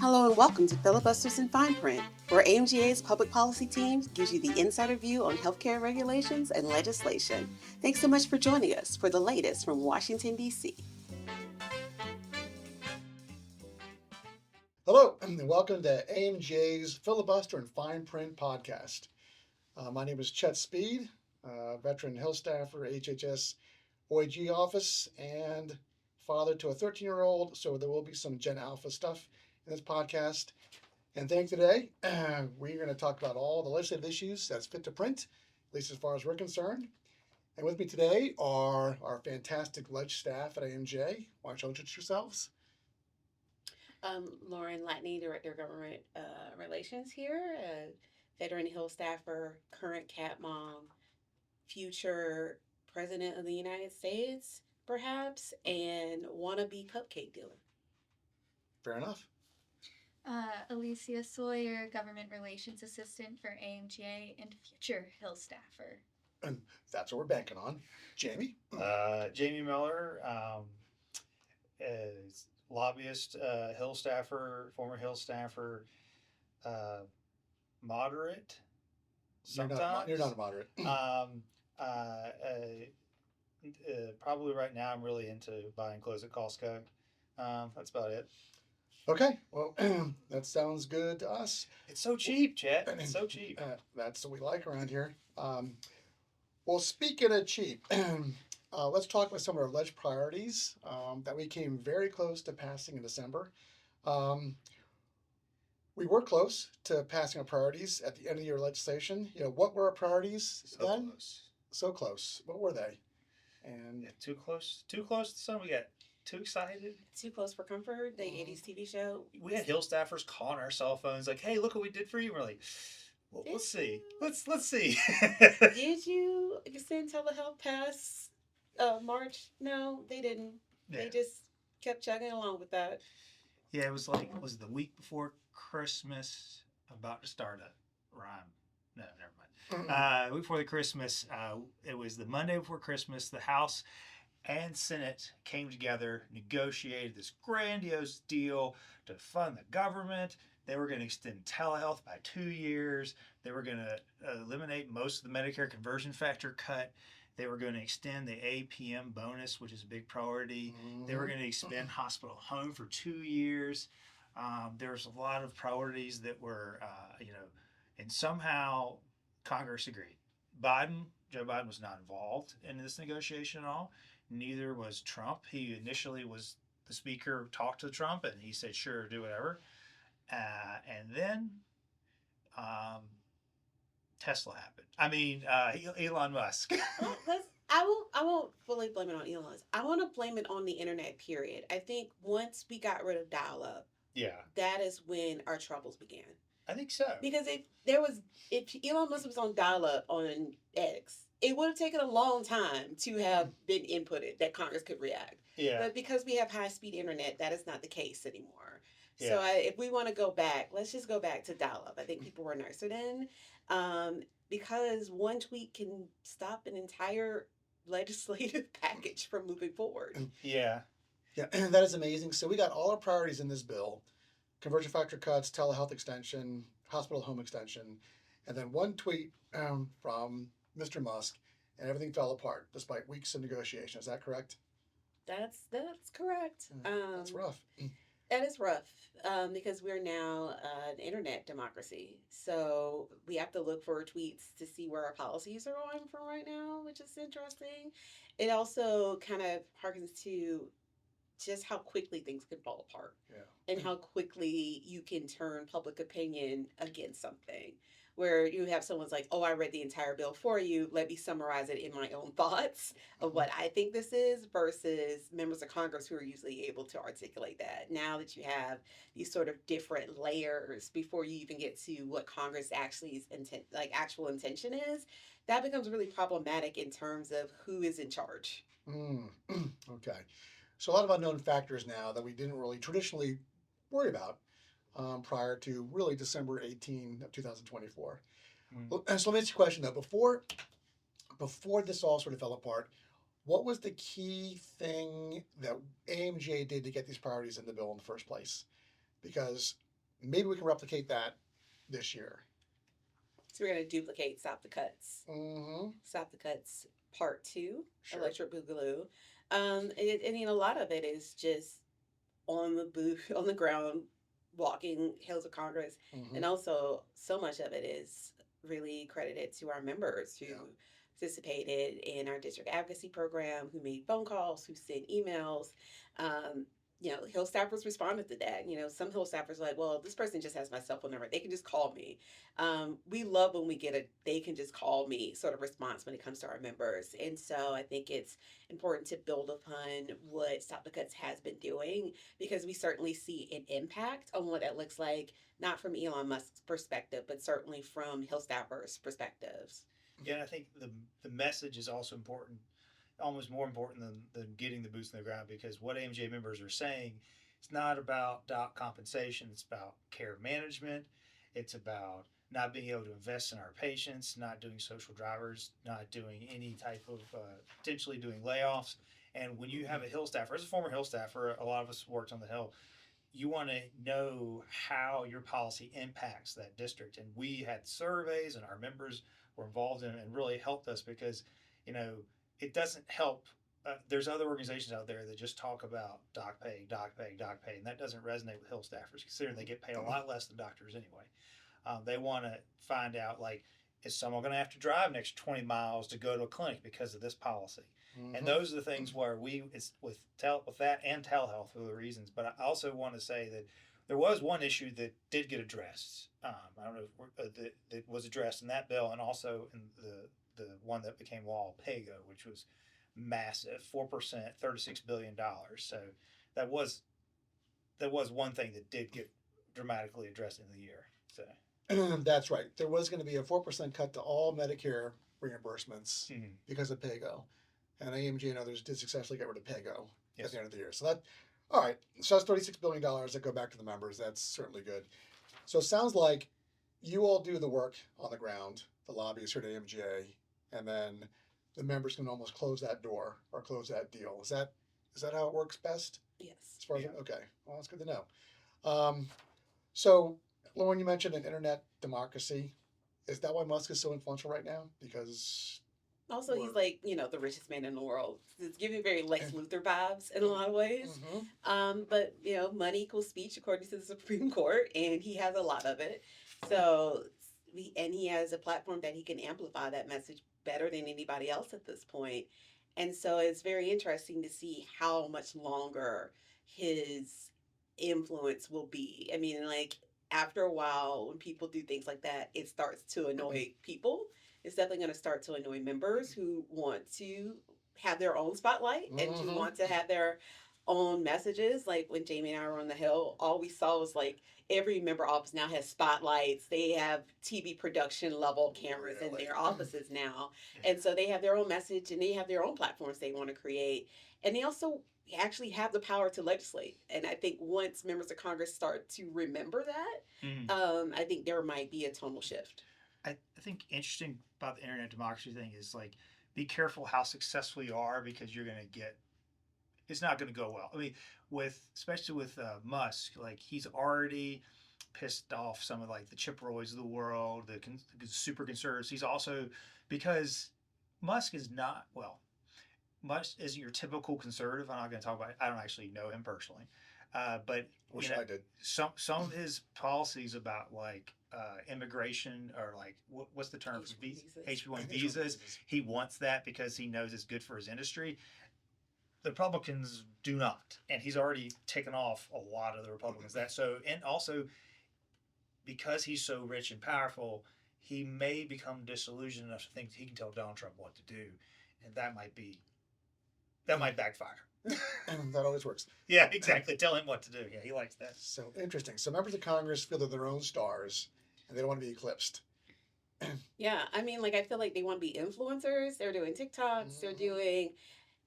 Hello and welcome to Filibusters in Fine Print, where AMGA's public policy team gives you the insider view on healthcare regulations and legislation. Thanks so much for joining us for the latest from Washington, D.C. Hello, and welcome to AMJ's Filibuster and Fine Print podcast. My name is Chet Speed, veteran Hill staffer, HHS OAG office, and father to a 13-year-old, so there will be some Gen Alpha stuff in this podcast. And today, we're going to talk about all the legislative issues that's fit to print, at least as far as we're concerned. And with me today are our fantastic ledge staff at AMJ. Why don't you introduce yourselves? Lauren Latney, Director of Government Relations here, veteran Hill staffer, current cat mom, future President of the United States, perhaps, and wannabe cupcake dealer. Fair enough. Alicia Sawyer, Government Relations Assistant for AMGA and future Hill staffer. And that's what we're banking on. Jamie? Jamie Miller, is lobbyist, Hill staffer, former Hill staffer, moderate. Sometimes You're not a moderate. Probably right now I'm really into buying clothes at Costco. That's about it. Okay, well, that sounds good to us. It's so cheap, Chet. It's so cheap. That's what we like around here. Well, speaking of cheap, let's talk about some of our ledge priorities that we came very close to passing in December. We were close to passing our priorities at the end of the year legislation. What were our priorities So then? close. So close. What were they? And Yeah, too close. Too close to some. We got too excited. Too Close for Comfort, the 80s TV show. We had Hill staffers calling our cell phones like, "Hey, look what we did for you." We're like, well, Did "Let's see. you? Let's see." Did you extend telehealth past March? No, they didn't. Yeah. They just kept chugging along with that. Yeah, it was like, was it the week before Christmas? About to start a rhyme. No, never mind. Week before the Christmas, it was the Monday before Christmas. The House and Senate came together, negotiated this grandiose deal to fund the government. They were going to extend telehealth by 2 years. They were going to eliminate most of the Medicare conversion factor cut. They were going to extend the APM bonus, which is a big priority. They were going to expand hospital home for 2 years. There was a lot of priorities that were, and somehow Congress agreed. Joe Biden was not involved in this negotiation at all. Neither was Trump. He initially was the speaker, talked to Trump, and he said, "Sure, do whatever." And then Tesla happened. I mean, Elon Musk. Well, I won't fully blame it on Elon. I want to blame it on the internet. Period. I think once we got rid of dial-up, Yeah, that is when our troubles began. I think so. Because if Elon Musk was on dial-up on X, it would have taken a long time to have been inputted that Congress could react. Yeah, But because we have high-speed internet, that is not the case anymore. yeah. So if we want to go back, let's just go back to dial-up. I think people were nicer then, because one tweet can stop an entire legislative package from moving forward. Yeah. Yeah, that is amazing. So we got all our priorities in this bill: conversion factor cuts, telehealth extension, hospital home extension, and then one tweet from Mr. Musk, and everything fell apart despite weeks of negotiation. Is that correct? That's correct. That's rough. That is rough because we're now an internet democracy. So we have to look for tweets to see where our policies are going from right now, which is interesting. It also kind of harkens to just how quickly things can fall apart Yeah. and how quickly you can turn public opinion against something. Where you have someone's like, "Oh, I read the entire bill for you. Let me summarize it in my own thoughts of what I think this is," versus members of Congress who are usually able to articulate that. Now that you have these sort of different layers before you even get to what Congress actually actual intention is, that becomes really problematic in terms of who is in charge. Mm. Okay. So a lot of unknown factors now that we didn't really traditionally worry about prior to really December 18 of 2024. Mm. So let me ask you a question though. Before this all sort of fell apart, what was the key thing that AMJ did to get these priorities in the bill in the first place? Because maybe we can replicate that this year. So we're going to duplicate Stop the Cuts. Mm-hmm. Stop the Cuts Part 2, Sure. Electric Boogaloo. I mean, a lot of it is just on the booth, on the ground, walking hills of Congress. Mm-hmm. And also, so much of it is really credited to our members who participated in our district advocacy program, who made phone calls, who sent emails. Um, Hill staffers responded to that. Some Hill staffers are like, well, this person just has my cell phone number. They can just call me. We love when we get a they can just call me sort of response when it comes to our members. And so I think it's important to build upon what Stop the Cuts has been doing because we certainly see an impact on what it looks like, not from Elon Musk's perspective, but certainly from Hill staffers' perspectives. Yeah, and I think the message is also important, almost more important than getting the boots in the ground, because what AMJ members are saying, it's not about doc compensation, it's about care management, it's about not being able to invest in our patients, not doing social drivers, not doing any type of potentially doing layoffs. And when you have a Hill staffer, as a former Hill staffer, a lot of us worked on the Hill, you want to know how your policy impacts that district. And we had surveys, and our members were involved in it and really helped us because, you know, it doesn't help. There's other organizations out there that just talk about doc pay, doc pay, doc pay, and that doesn't resonate with Hill staffers, considering they get paid a lot less than doctors anyway. They want to find out, like, is someone going to have to drive an extra 20 miles to go to a clinic because of this policy? Mm-hmm. And those are the things where it's with that and telehealth for the reasons. But I also want to say that there was one issue that did get addressed. I don't know if that was addressed in that bill, and also in the one that became law, PAYGO, which was massive, 4%, $36 billion. So that was one thing that did get dramatically addressed in the year. So That's right. There was going to be a 4% cut to all Medicare reimbursements because of PAYGO. And AMG and others did successfully get rid of PAYGO at the end of the year. So all right. So that's $36 billion that go back to the members. That's certainly good. So it sounds like you all do the work on the ground, the lobbyists here at AMGA, and then the members can almost close that door or close that deal. Is that how it works best? Yes. As far as okay. Well, that's good to know. So Lauren, you mentioned an internet democracy. Is that why Musk is so influential right now? Because also he's like the richest man in the world. It's giving very Lex Luthor vibes in a lot of ways. But money equals speech according to the Supreme Court, and he has a lot of it. So he has a platform that he can amplify that message better than anybody else at this point. And so it's very interesting to see how much longer his influence will be. I mean, like after a while, when people do things like that, it starts to annoy people. It's definitely going to start to annoy members who want to have their own spotlight and who want to have their own messages. Like when Jamie and I were on the Hill, all we saw was like every member office now has spotlights. They have TV production level cameras in their offices now. And so they have their own message and they have their own platforms they want to create. And they also actually have the power to legislate. And I think once members of Congress start to remember that, I think there might be a tonal shift. I think interesting about the internet democracy thing is like, be careful how successful you are, because you're going to get, it's not going to go well. I mean, especially with Musk, like he's already pissed off some of like the Chip Roys of the world, the super conservatives. He's also, because Musk is not, well, Musk isn't your typical conservative. I'm not going to talk about it. I don't actually know him personally. But wish I did. Some of his policies about like immigration, or like what's the term for HB1 visas, he wants that because he knows it's good for his industry. The Republicans do not, and he's already taken off a lot of the Republicans that. So, and also because he's so rich and powerful, he may become disillusioned enough to think he can tell Donald Trump what to do, and that might backfire. That always works. Yeah, exactly. Tell him what to do. Yeah, he likes that. So interesting. So members of Congress feel they're their own stars and they don't want to be eclipsed. Yeah, I mean, like I feel like they want to be influencers. They're doing TikToks.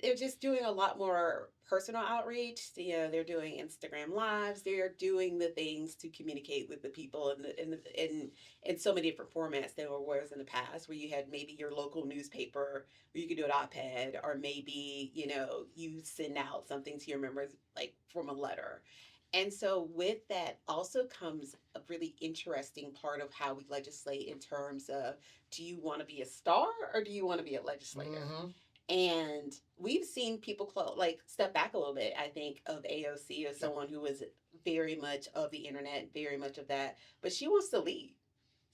They're just doing a lot more personal outreach. They're doing Instagram lives. They're doing the things to communicate with the people in so many different formats than there was in the past, where you had maybe your local newspaper where you could do an op-ed, or maybe you send out something to your members like from a letter. And so, with that, also comes a really interesting part of how we legislate in terms of, do you want to be a star or do you want to be a legislator? Mm-hmm. And we've seen people like step back a little bit. I think of AOC as Yep. someone who was very much of the internet, very much of that, but she wants to lead.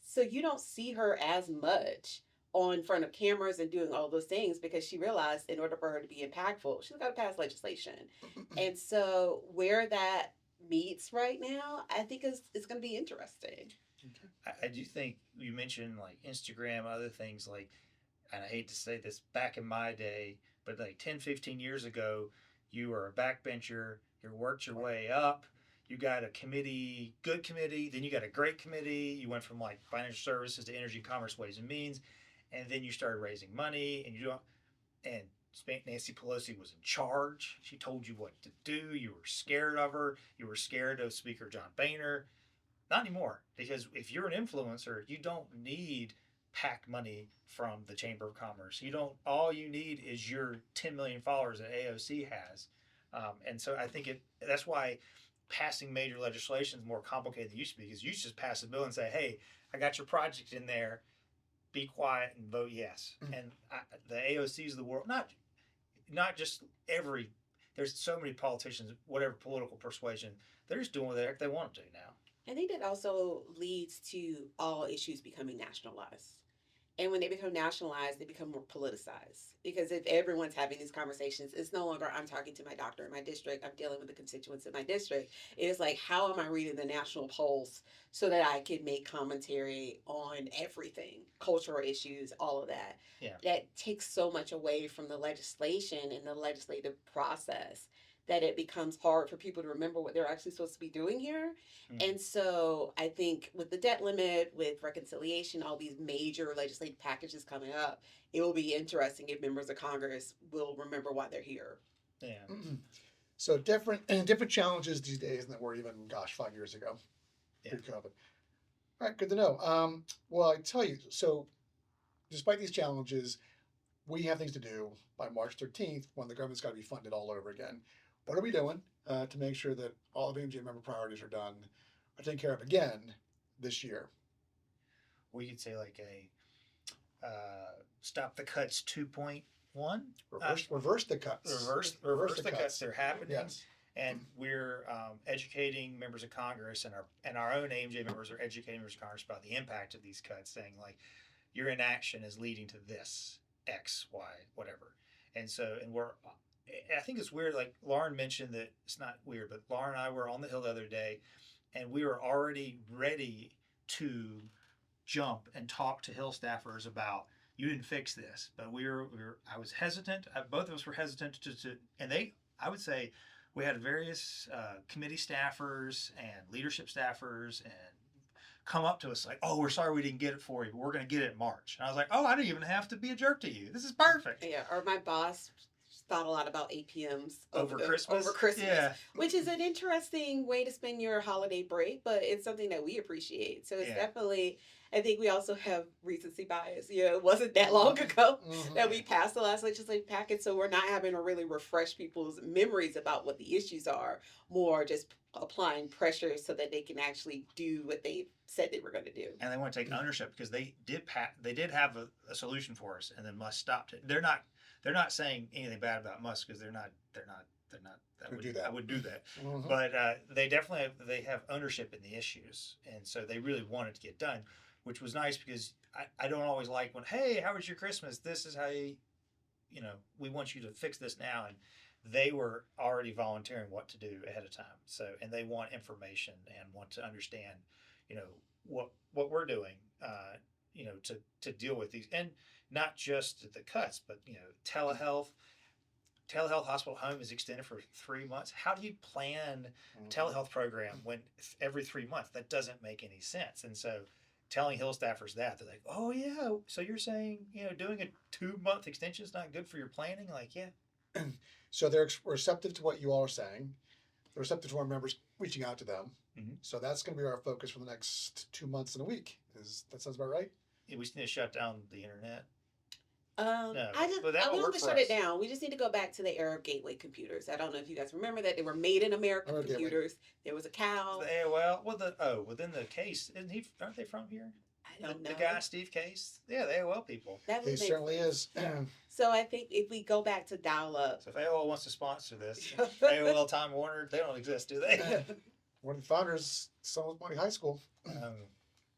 So you don't see her as much on front of cameras and doing all those things because she realized in order for her to be impactful, she's got to pass legislation. And so where that meets right now, I think is going to be interesting. I do think you mentioned like Instagram, other things like, and I hate to say this, back in my day, but like 10, 15 years ago, you were a backbencher, you worked your way up, you got a committee, good committee, then you got a great committee, you went from like financial services to energy, commerce, ways and means, and then you started raising money, and Nancy Pelosi was in charge. She told you what to do. You were scared of her. You were scared of Speaker John Boehner. Not anymore, because if you're an influencer, you don't need PAC money from the Chamber of Commerce. You don't. All you need is your 10 million followers that AOC has, and so I think that's why passing major legislation is more complicated than it used to be. Because you just pass a bill and say, "Hey, I got your project in there. Be quiet and vote yes." And the AOCs of the world, not just every. There's so many politicians, whatever political persuasion, they're just doing whatever they want to do now. I think that also leads to all issues becoming nationalized. And when they become nationalized, they become more politicized. Because if everyone's having these conversations, it's no longer I'm talking to my doctor in my district, I'm dealing with the constituents in my district. It is like, how am I reading the national pulse so that I can make commentary on everything, cultural issues, all of that? Yeah. That takes so much away from the legislation and the legislative process that it becomes hard for people to remember what they're actually supposed to be doing here. Mm-hmm. And so I think with the debt limit, with reconciliation, all these major legislative packages coming up, it will be interesting if members of Congress will remember why they're here. Yeah. So different challenges these days than there were even, gosh, 5 years ago, pre-COVID. All right, good to know. Well, I tell you, so despite these challenges, we have things to do by March 13th when the government's got to be funded all over again. What are we doing to make sure that all of AMJ member priorities are done, are taken care of again this year? We could say like a stop the cuts 2.1. Reverse the cuts. Reverse the cuts. They're happening. Yes. And we're educating members of Congress, and our own AMJ members are educating members of Congress about the impact of these cuts, saying like, your inaction is leading to this X, Y, whatever. And so, I think it's weird. Like Lauren mentioned that it's not weird, but Lauren and I were on the Hill the other day, and we were already ready to jump and talk to Hill staffers about, you didn't fix this, but I was hesitant. Both of us were hesitant and I would say, we had various committee staffers and leadership staffers and come up to us like, "Oh, we're sorry we didn't get it for you, but we're going to get it in March." And I was like, "Oh, I didn't even have to be a jerk to you. This is perfect." Yeah, or my boss thought a lot about APMs over Christmas. Yeah. Which is an interesting way to spend your holiday break, but it's something that we appreciate. So it's definitely, I think we also have recency bias. It wasn't that long ago that we passed the last legislative package, so we're not having to really refresh people's memories about what the issues are, more just applying pressure so that they can actually do what they said they were going to do. And they want to take ownership because they did have a solution for us, and then Musk stopped it. They're not saying anything bad about Musk because they're not. I would do that. Mm-hmm. But they definitely have ownership in the issues, and so they really wanted to get done, which was nice because I don't always like when, hey, how was your Christmas? This is how we want you to fix this now, and they were already volunteering what to do ahead of time. So, and they want information and want to understand, what we're doing, to deal with these, and not just the cuts, but telehealth. Telehealth hospital home is extended for 3 months. How do you plan a telehealth program when every 3 months? That doesn't make any sense. And so telling Hill staffers that, they're like, "Oh yeah, so you're saying, doing a 2-month extension is not good for your planning?" Like, yeah. So they're receptive to what you all are saying. They're receptive to our members reaching out to them. Mm-hmm. So that's going to be our focus for the next 2 months and a week. That sounds about right? We just need to shut down the internet. No, I just but that we will don't work have to for shut it us. down. We just need to go back to the era of gateway computers. I don't know if you guys remember that they were made in America Oh, Gateway. computers. There was a cow. The AOL, well, within the case, isn't he? Aren't they from here? I don't The know. guy Steve Case, yeah, the AOL people. That He would make certainly sense. is. Yeah. So I think if we go back to dial up, So if AOL wants to sponsor this, AOL Time Warner, they don't exist, do they? One of the founders, Summit Money High School.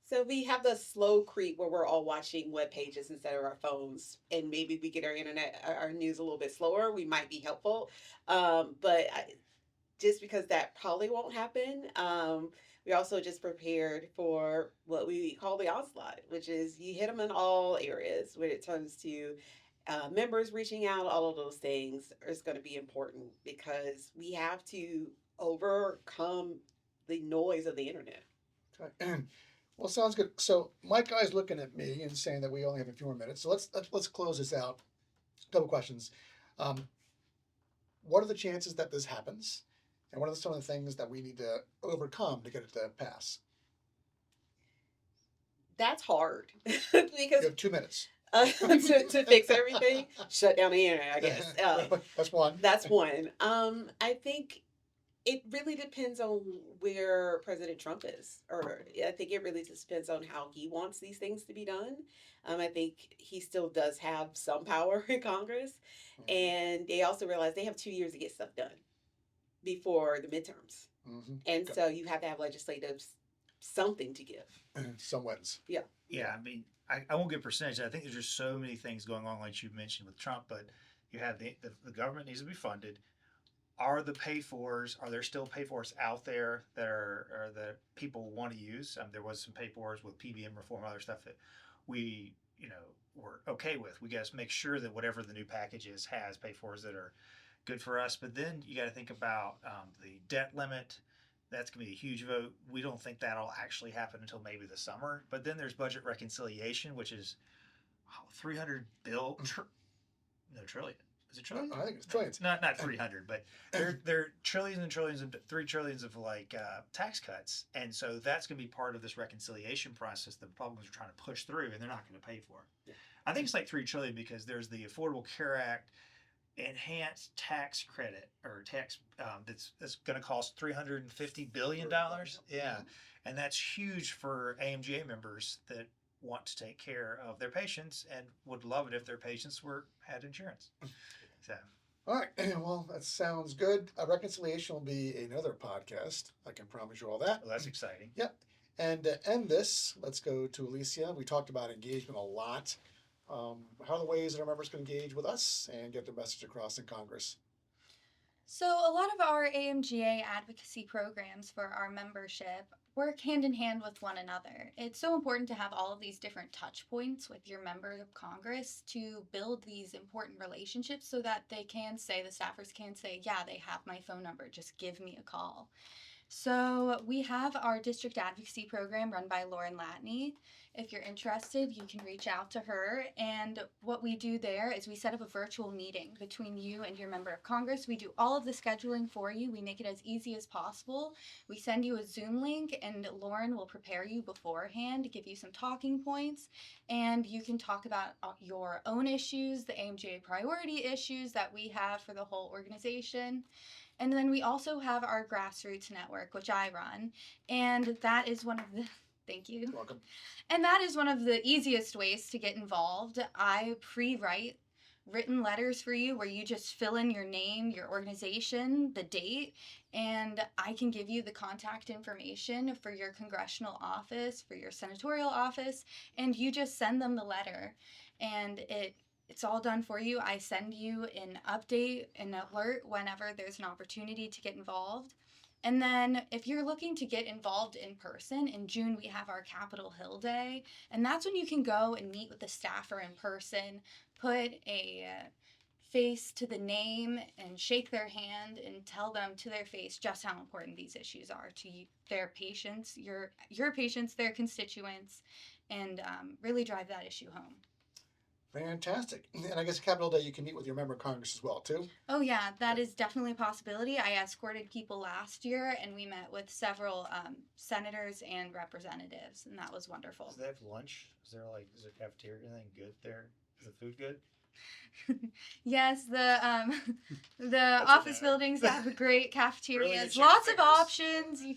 so we have the slow creep where we're all watching web pages instead of our phones, and maybe we get our internet, our news a little bit slower. We might be helpful, just because that probably won't happen. We also just prepared for what we call the onslaught, which is you hit them in all areas when it comes to members reaching out. All of those things is going to be important because we have to overcome the noise of the internet. Okay. Well, sounds good. So my guy's looking at me and saying that we only have a few more minutes. So let's close this out. A couple questions. What are the chances that this happens? And what are some of the things that we need to overcome to get it to pass? That's hard You because have 2 minutes. to fix everything, shut down the internet. I guess That's one. that's one. I think it really depends on where President Trump is, or I think it really just depends on how he wants these things to be done. I think he still does have some power in Congress, and they also realize they have 2 years to get stuff done before the midterms, and so you have to have legislative something to give. Some wins. Yeah. Yeah, I mean, I won't give percentage. I think there's just so many things going on, like you mentioned with Trump. But you have the government needs to be funded. Are there still pay fors out there that are that people want to use? There was some pay fors with PBM reform, other stuff that we we're okay with. We got to make sure that whatever the new package is has pay fors that are good for us. But then you got to think about the debt limit. That's going to be a huge vote. We don't think that'll actually happen until maybe the summer. But then there's budget reconciliation, which is 300 bill, no trillion. Is it trillion? I think it's trillions. Not 300, but they're trillions and trillions and 3 trillions of tax cuts, and so that's going to be part of this reconciliation process. The Republicans are trying to push through, and they're not going to pay for it. Yeah. I think it's like 3 trillion because there's the Affordable Care Act enhanced tax credit or tax that's going to cost $350 billion. Yeah, and that's huge for AMGA members that want to take care of their patients and would love it if their patients had insurance. So. All right. Well, that sounds good. Reconciliation will be another podcast. I can promise you all that. Well, that's exciting. Yep. And to end this, let's go to Alicia. We talked about engagement a lot. How are the ways that our members can engage with us and get their message across in Congress? So, a lot of our AMGA advocacy programs for our membership work hand in hand with one another. It's so important to have all of these different touch points with your member of Congress to build these important relationships so that the staffers can say, yeah, they have my phone number, just give me a call. So we have our district advocacy program run by Lauren Latney. If you're interested, you can reach out to her. And what we do there is we set up a virtual meeting between you and your member of Congress. We do all of the scheduling for you. We make it as easy as possible. We send you a Zoom link, and Lauren will prepare you beforehand, give you some talking points, and you can talk about your own issues, the AMGA priority issues that we have for the whole organization. And then we also have our grassroots network, which I run, and that is one of the thank you. Welcome. And that is one of the easiest ways to get involved. I pre-write written letters for you where you just fill in your name, your organization, the date, and I can give you the contact information for your congressional office, for your senatorial office, and you just send them the letter. And it's all done for you. I send you an update, an alert whenever there's an opportunity to get involved. And then if you're looking to get involved in person, in June we have our Capitol Hill Day, and that's when you can go and meet with the staffer in person, put a face to the name and shake their hand and tell them to their face just how important these issues are to their patients, your patients, their constituents, and really drive that issue home. Fantastic. And I guess Capitol Day, you can meet with your member of Congress as well, too? Oh, yeah, that is definitely a possibility. I escorted people last year, and we met with several senators and representatives, and that was wonderful. Do they have lunch? Is there cafeteria, anything good there? Is the food good? Yes, the That's office okay. buildings have great cafeterias. Really good chicken Lots of fingers. options. You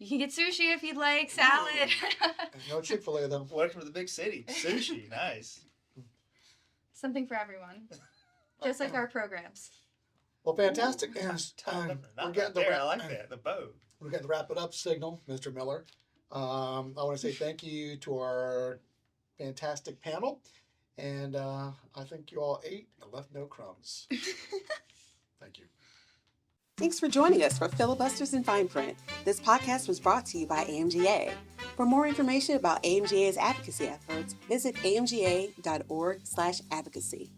can get sushi if you'd like, salad. No Chick-fil-A though. Welcome to the big city. Sushi, nice. Something for everyone. Just like our programs. Well, fantastic. Ooh, Yes, not we're right getting the there. I wrap. like that. The bow. We're getting the wrap it up signal, Mr. Miller. I want to say thank you to our fantastic panel, and I think you all ate and left no crumbs. Thank you. Thanks for joining us for Filibusters in Fine Print. This podcast was brought to you by AMGA. For more information about AMGA's advocacy efforts, visit amga.org/advocacy.